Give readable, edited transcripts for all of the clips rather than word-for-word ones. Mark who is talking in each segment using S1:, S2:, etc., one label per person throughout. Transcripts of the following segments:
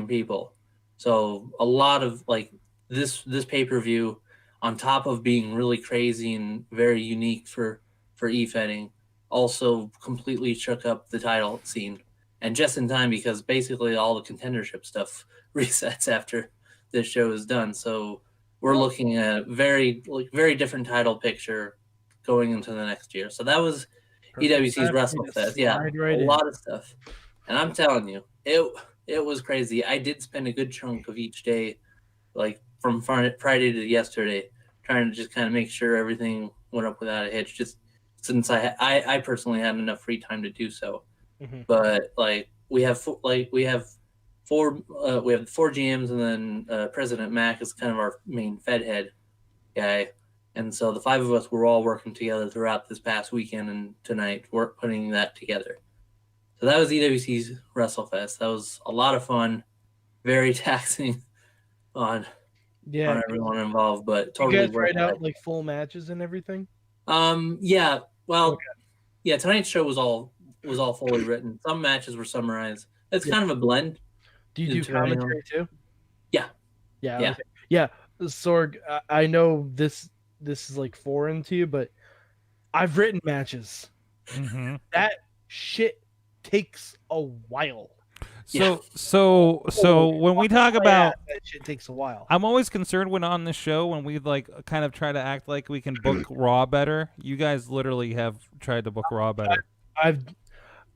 S1: different people. So a lot of like this pay-per-view, on top of being really crazy and very unique for e-fetting, also completely shook up the title scene. And just in time, because basically all the contendership stuff resets after this show is done. So we're looking at very different title picture going into the next year. So that was EWC's WrestleFest. Yeah, a lot of stuff. And I'm telling you, it was crazy. I did spend a good chunk of each day, like from Friday to yesterday, trying to just kind of make sure everything went up without a hitch. Just since I personally had enough free time to do so.
S2: Mm-hmm.
S1: But like we have four four GMs, and then President Mac is kind of our main Fed head guy. And so the five of us were all working together throughout this past weekend and tonight, putting that together. So that was EWC's WrestleFest. That was a lot of fun, very taxing on everyone involved, but totally
S2: you guys write out like full matches and everything.
S1: Yeah. Well, yeah. Tonight's show was all fully written. Some matches were summarized. It's kind of a blend.
S2: Do you do commentary too?
S1: Yeah.
S2: Yeah. Okay. Yeah. Sorg, I know this is like foreign to you, but I've written matches.
S3: Mm-hmm.
S2: That shit takes a while.
S3: So when we talk about
S2: that shit takes a while.
S3: I'm always concerned when on the show when we like kind of try to act like we can book Raw better. You guys literally have tried to book Raw better.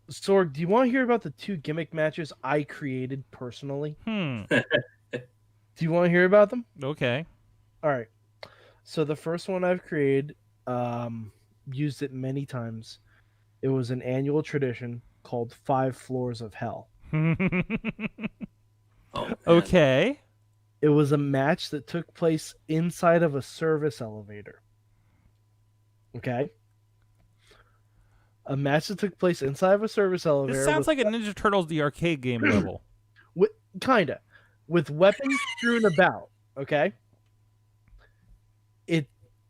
S2: Sorg, do you want to hear about the 2 gimmick matches I created personally?
S3: Do
S2: you want to hear about them?
S3: Okay.
S2: All right. So the first one I've created, used it many times. It was an annual tradition called 5 Floors of Hell.
S3: Okay.
S2: It was a match that took place inside of a service elevator. Okay. A match that took place inside of a service elevator.
S3: This sounds like a Ninja Turtles the arcade game level.
S2: Kinda. With weapons strewn about. Okay.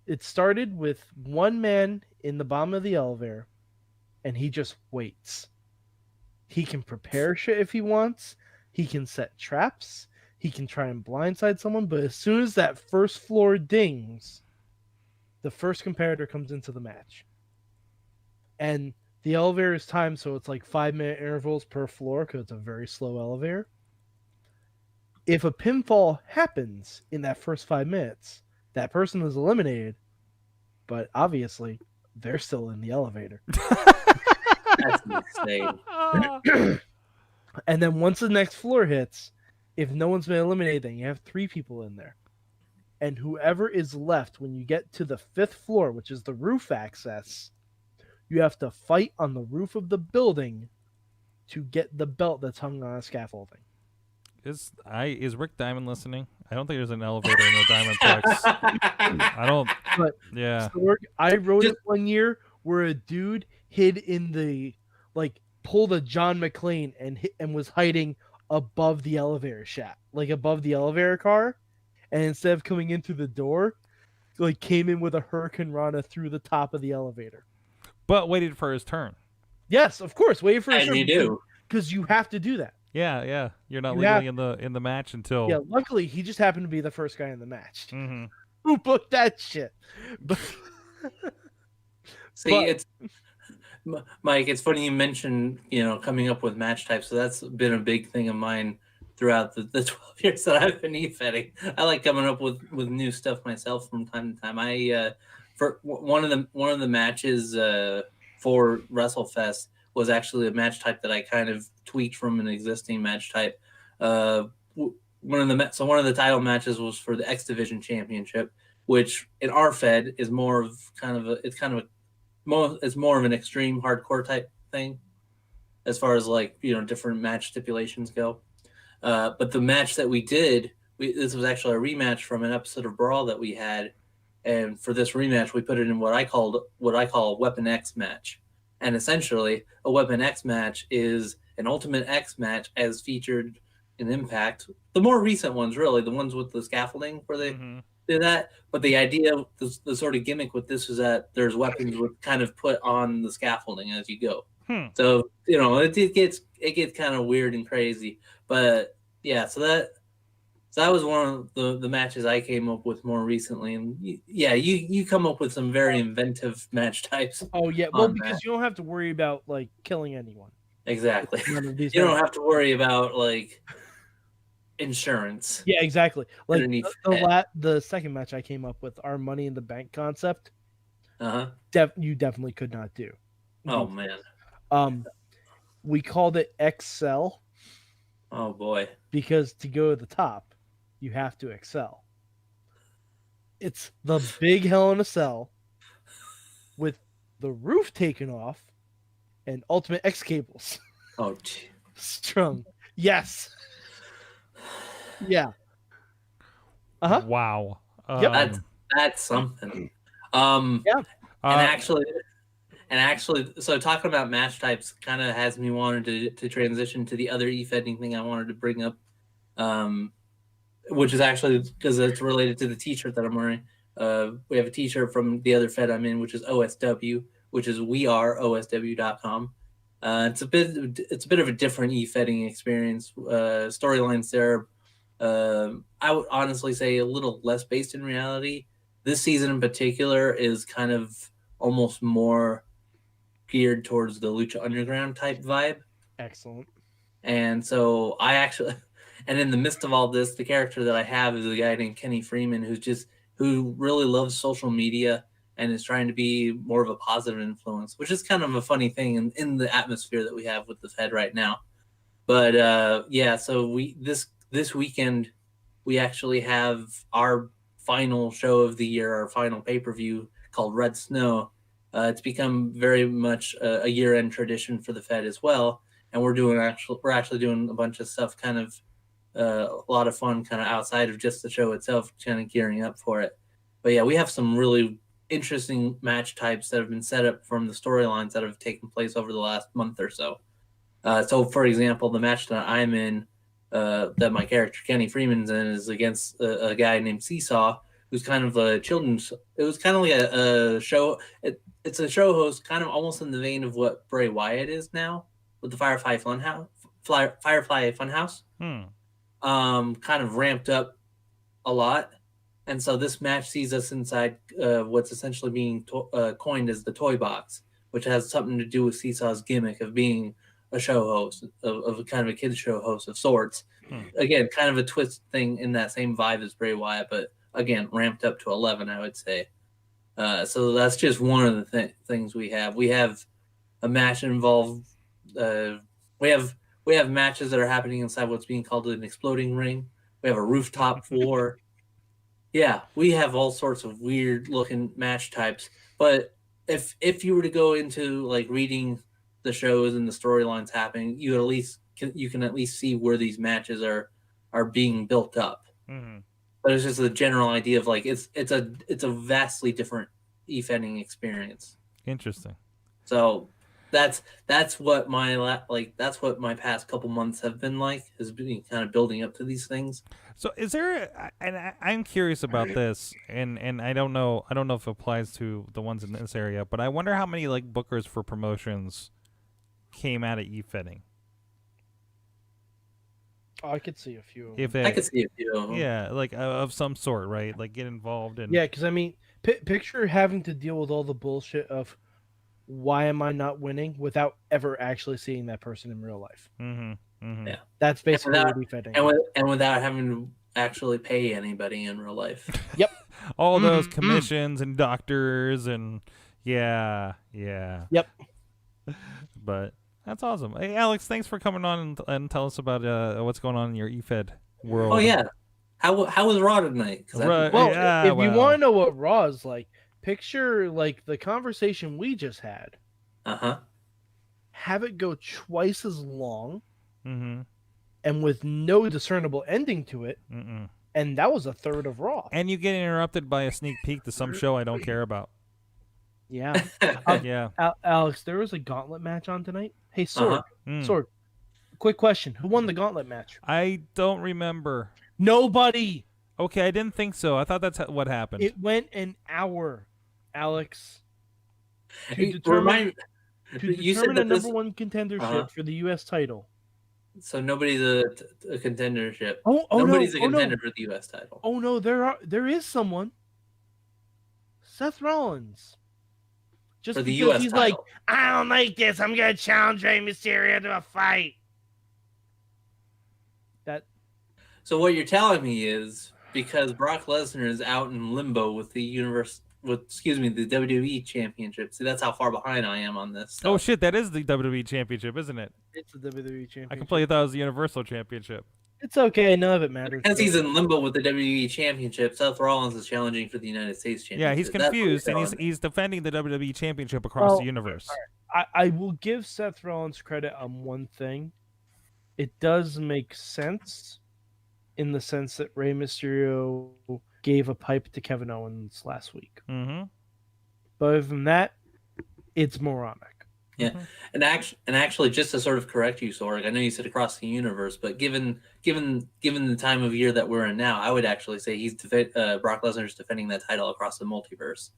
S2: It started with one man in the bottom of the elevator, and he just waits. He can prepare shit if he wants. He can set traps. He can try and blindside someone. But as soon as that first floor dings, the first competitor comes into the match. And the elevator is timed, so it's like 5-minute intervals per floor because it's a very slow elevator. If a pinfall happens in that first 5 minutes, that person is eliminated. But obviously, they're still in the elevator.
S1: That's insane.
S2: And then once the next floor hits, if no one's been eliminated, then you have 3 people in there. And whoever is left when you get to the 5th floor, which is the roof access, you have to fight on the roof of the building to get the belt that's hung on a scaffolding.
S3: Is Rick Diamond listening? I don't think there's an elevator in the Diamondplex. I don't.
S2: But
S3: yeah.
S2: So I wrote it one year where a dude hid in the pulled a John McClane and was hiding above the elevator shaft, like above the elevator car, and instead of coming in through the door, came in with a Hurricane Rana through the top of the elevator.
S3: But waited for his turn.
S2: Yes, of course, waited for his turn.
S1: You do,
S2: because you have to do that.
S3: Yeah. You're not legally in the match until.
S2: Yeah, luckily he just happened to be the first guy in the match.
S3: Mm-hmm.
S2: Who booked that shit? But
S1: it's Mike. It's funny you mentioned coming up with match types. So that's been a big thing of mine throughout the 12 years that I've been e-fetting. I like coming up with new stuff myself from time to time. I for one of the matches for WrestleFest was actually a match type that I kind of tweaked from an existing match type. One of the title matches was for the X Division Championship, which in our Fed is more of it's more of an extreme hardcore type thing, as far as different match stipulations go. But the match that we did, this was actually a rematch from an episode of Brawl that we had, and for this rematch, we put it in what I call a Weapon X match. And essentially, a Weapon X match is an Ultimate X match as featured in Impact. The more recent ones, really, the ones with the scaffolding where they do that. But the idea, the sort of gimmick with this is that there's weapons with kind of put on the scaffolding as you go. So it gets kind of weird and crazy. But yeah, so that was one of the matches I came up with more recently, and you come up with some very inventive match types.
S2: Oh yeah, well
S1: on
S2: because
S1: that.
S2: you don't have to worry about like killing anyone.
S1: Exactly.
S2: None of these
S1: You don't
S2: matches.
S1: have to worry about like insurance
S2: Yeah, exactly. Like
S1: underneath the head.
S2: the second match I came up with, our Money in the Bank concept,
S1: Uh-huh.
S2: you definitely could not do.
S1: Oh man.
S2: We called it Excel
S1: Oh boy.
S2: because to go to the top, you have to excel. It's the big Hell in a Cell with the roof taken off and Ultimate X cables
S1: Oh gee.
S2: strung. Yes. Yeah. Uh-huh.
S3: Wow.
S2: Yep.
S1: That's something. Um
S2: Yeah.
S1: and actually so talking about match types kind of has me wanted to transition to the other e-fetting thing I wanted to bring up. Um which is actually because it's related to the t-shirt that I'm wearing. We have a t-shirt from the other Fed I'm in, which is OSW, which is weareosw.com. It's a bit of a different e-fetting experience. Storylines there, I would honestly say a little less based in reality. This season in particular is kind of almost more geared towards the Lucha Underground type vibe.
S2: Excellent.
S1: And so I actually, and in the midst of all this, the character that I have is a guy named Kenny Freeman, who really loves social media and is trying to be more of a positive influence, which is kind of a funny thing in the atmosphere that we have with the Fed right now. But yeah, so this weekend we actually have our final show of the year, our final pay-per-view called Red Snow. It's become very much a year-end tradition for the Fed as well, and we're actually doing a bunch of stuff, kind of a lot of fun, kind of outside of just the show itself, kind of gearing up for it. But yeah, we have some really interesting match types that have been set up from the storylines that have taken place over the last month or so. So, for example, the match that I'm in, that my character Kenny Freeman's in, is against a guy named Seesaw, who's kind of a children's. It was kind of like a show. It's a show host, kind of almost in the vein of what Bray Wyatt is now with the Firefly Funhouse. Kind of ramped up a lot. And so this match sees us inside what's essentially being coined as the toy box, which has something to do with Seesaw's gimmick of being a show host, of a kind of a kids show host of sorts. Again, kind of a twist thing in that same vibe as Bray Wyatt, but again, ramped up to 11, I would say. So that's just one of the things we have. We have a match involved. We have matches that are happening inside what's being called an exploding ring. We have a rooftop war. Yeah, we have all sorts of weird looking match types. But if you were to go into like reading the shows and the storylines happening, you can at least see where these matches are being built up. But it's just a general idea of like it's a vastly different e-fending experience.
S3: Interesting.
S1: So that's what that's what my past couple months have been like, has been kind of building up to these things.
S3: So is there? And I'm curious about this, and I don't know if it applies to the ones in this area, but I wonder how many like bookers for promotions came out of e-fitting.
S2: Oh, I could see a few.
S1: I could see a few of them.
S3: Yeah, like of some sort, right? Like get involved in.
S2: Yeah, because I mean, picture having to deal with all the bullshit of why am I not winning without ever actually seeing that person in real life.
S1: Yeah,
S2: that's basically what e-fitting.
S1: And without having to actually pay anybody in real life.
S2: Yep.
S3: All those commissions and doctors and yeah.
S2: Yep.
S3: But that's awesome. Hey, Alex, thanks for coming on and tell us about what's going on in your e-fed world.
S1: Oh yeah, how was Raw tonight?
S2: If you want to know what Raw is like, picture like the conversation we just had. Have it go twice as long, and with no discernible ending to it. And that was a third of Raw.
S3: And you get interrupted by a sneak peek to some show I don't care about.
S2: Yeah.
S3: Yeah.
S2: Alex, there was a gauntlet match on tonight. Hey, Sword. Sword. Quick question. Who won the gauntlet match?
S3: I don't remember.
S2: Nobody.
S3: Okay, I didn't think so. I thought that's what happened.
S2: It went an hour, Alex. To
S1: You
S2: determine
S1: said
S2: a number one contendership for the U.S. title.
S1: So nobody's a contendership.
S2: Oh
S1: Nobody's
S2: no!
S1: a
S2: Oh
S1: contender
S2: no!
S1: for the U.S. title.
S2: Oh no! There is someone. Seth Rollins. Just
S1: For the
S2: because
S1: U.S.
S2: he's like,
S1: title.
S2: I don't like this. I'm gonna challenge Rey Mysterio to a fight. That
S1: So what you're telling me is because Brock Lesnar is out in limbo with the the WWE Championship. See, that's how far behind I am on this
S3: Oh
S1: stuff.
S3: shit, that is the WWE Championship, isn't it?
S2: it's the WWE
S3: I
S2: Championship.
S3: completely thought it was the Universal Championship.
S2: It's okay. None of it matters.
S1: Because he's in limbo with the WWE Championship, Seth Rollins is challenging for the United States Championship.
S3: Yeah, he's
S1: That's what you're
S3: confused, and
S1: telling me.
S3: he's defending the WWE Championship across the universe.
S2: I will give Seth Rollins credit on one thing. It does make sense in the sense that Rey Mysterio gave a pipe to Kevin Owens last week.
S3: Mm-hmm.
S2: But other than that, it's moronic.
S1: Yeah, and actually, just to sort of correct you, Sorg, I know you said across the universe, but given the time of year that we're in now, I would actually say Brock Lesnar's defending that title across the multiverse.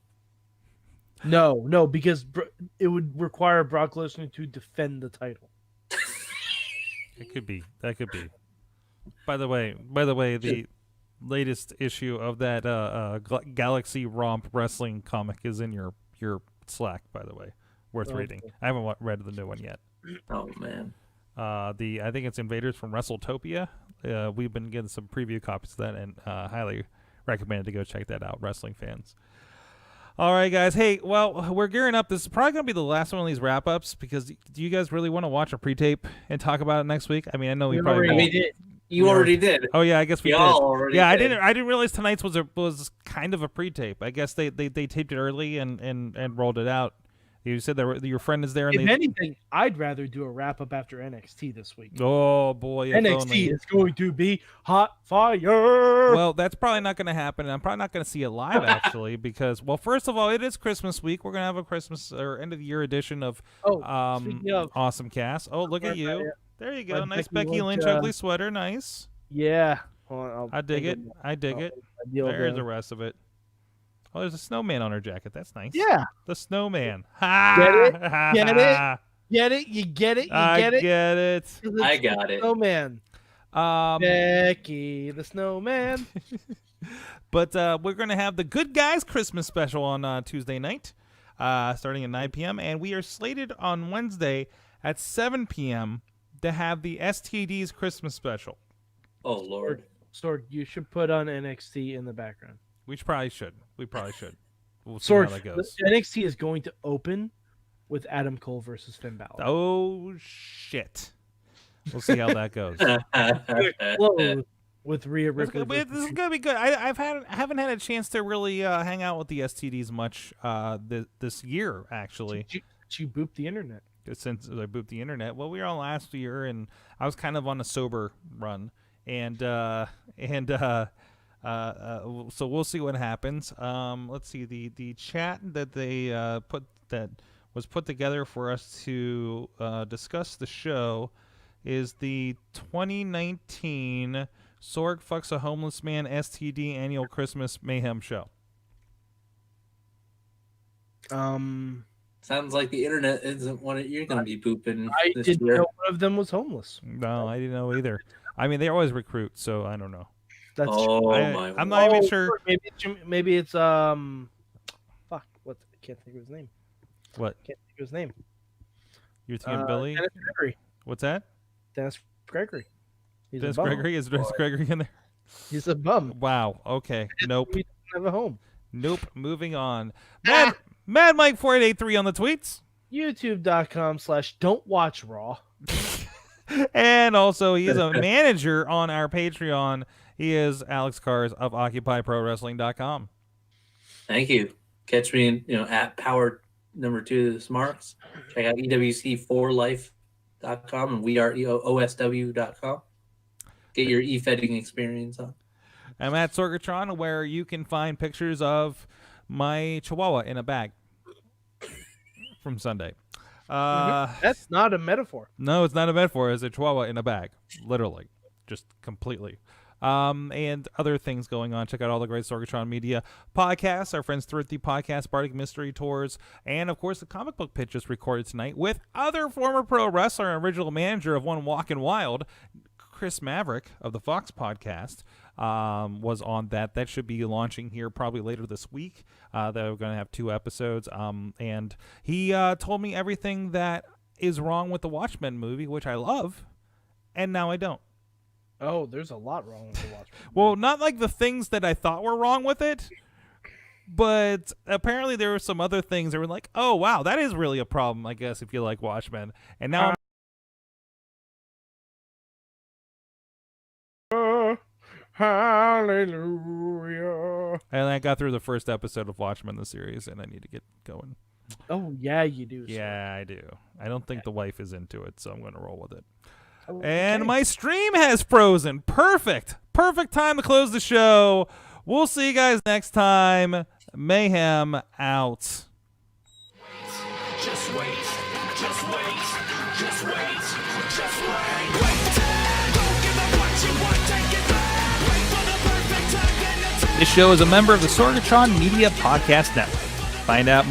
S2: No, because it would require Brock Lesnar to defend the title.
S3: It could be. That could be. By the way, the latest issue of that Galaxy Romp Wrestling comic is in your Slack. By the way, worth reading. I haven't read the new one yet.
S1: Oh man.
S3: I think it's Invaders from WrestleTopia. We've been getting some preview copies of that, and highly recommended to go check that out, wrestling fans. All right, guys. Hey, well, we're gearing up. This is probably going to be the last one of these wrap-ups because do you guys really want to watch a pre-tape and talk about it next week? I mean, I know we probably won't.
S1: You already did.
S3: Oh yeah, I guess we did.
S1: Already
S3: yeah,
S1: did.
S3: I didn't realize tonight's was kind of a pre-tape. I guess they taped it early and rolled it out. You said that your friend is there. And
S2: if anything, I'd rather do a wrap-up after NXT this week.
S3: Oh boy, if
S2: NXT
S3: only.
S2: is going to be hot fire.
S3: Well, that's probably not going to happen. I'm probably not going to see it live actually because, well, first of all, it is Christmas week. We're going to have a Christmas or end of the year edition of Awesome Cast. Oh, look at you. There you go. Nice Becky Lynch ugly sweater. Nice.
S2: Yeah.
S3: I dig it. I dig it. There's the rest of it. Oh, there's a snowman on her jacket. That's nice.
S2: Yeah.
S3: The snowman. Ha!
S2: Get it? Get it? Get it? You get it? You get it?
S3: I get it.
S1: I got it.
S2: Snowman. Becky the Snowman.
S3: But we're going to have the Good Guys Christmas special on Tuesday night, starting at 9 p.m. And we are slated on Wednesday at 7 p.m. to have the STD's Christmas special.
S1: Oh, Lord.
S2: Sorg, you should put on NXT in the background.
S3: We probably should. We'll see
S2: Sorg,
S3: how that goes.
S2: NXT is going to open with Adam Cole versus Finn Balor.
S3: Oh, shit. We'll see how that goes.
S2: Close with Rhea Ripley.
S3: This is gonna be good. I haven't had a chance to really hang out with the STDs much this year actually.
S2: She booped the internet.
S3: Since I booped the internet. Well, we were on last year, and I was kind of on a sober run, and so we'll see what happens. Let's see the chat that they was put together for us to discuss the show is the 2019 Sorg Fucks a Homeless Man STD Annual Christmas Mayhem Show.
S1: Sounds like the internet isn't what you're going to be booping this
S2: didn't
S1: year.
S2: know one of them was homeless.
S3: No, I didn't know either. I mean, they always recruit, so I don't know.
S2: That's
S3: I'm not even sure.
S2: Maybe it's fuck. What? I can't think of his name.
S3: What?
S2: Can't think of his name.
S3: You're thinking Billy?
S2: Dennis Gregory.
S3: What's that?
S2: Dennis Gregory.
S3: Dennis Gregory? Is Dennis Gregory in there?
S2: He's a bum.
S3: Wow. Okay. Nope.
S2: He doesn't have a home.
S3: Nope. Moving on. Mad Mike 4883 on the tweets.
S2: YouTube.com/Don't Watch Raw.
S3: And also, he is a manager on our Patreon. He is Alex Cars of OccupyProWrestling.com.
S1: Thank you. Catch me at Power number 2 Smarts. Check out EWC4Life.com and WeAreOSW.com. Get your e-fetting experience on.
S3: I'm at Sorgatron, where you can find pictures of my Chihuahua in a bag from Sunday.
S2: That's not a metaphor.
S3: No, it's not a metaphor. It's a Chihuahua in a bag, literally, just completely. and other things going on. Check out all the great Sorgatron Media podcasts, our friends Thrifty Podcast, Bardic Mystery Tours, and of course the comic book pitch just recorded tonight with other former pro wrestler and original manager of One Walkin' Wild, Chris Maverick of the Fox Podcast. Was on that. That should be launching here probably later this week. That we're going to have 2 episodes. And he told me everything that is wrong with the Watchmen movie, which I love, and now I don't.
S2: Oh, there's a lot wrong with the Watchmen.
S3: Well, not like the things that I thought were wrong with it, but apparently there were some other things that were like, oh, wow, that is really a problem, I guess, if you like Watchmen. And now
S2: Hallelujah.
S3: And I got through the first episode of Watchmen, the series, and I need to get going.
S2: Oh, yeah, you do.
S3: Yeah, I do. I don't think the wife is into it, so I'm going to roll with it.
S2: Oh,
S3: And
S2: okay.
S3: my stream has frozen. Perfect. Perfect time to close the show. We'll see you guys next time. Mayhem out.
S4: Just wait, just wait, just wait, just wait. Don't give up what you want, take it back. Wait for the perfect time, then attack.
S5: This show is a member of the Sorgatron Media Podcast Network. Find out more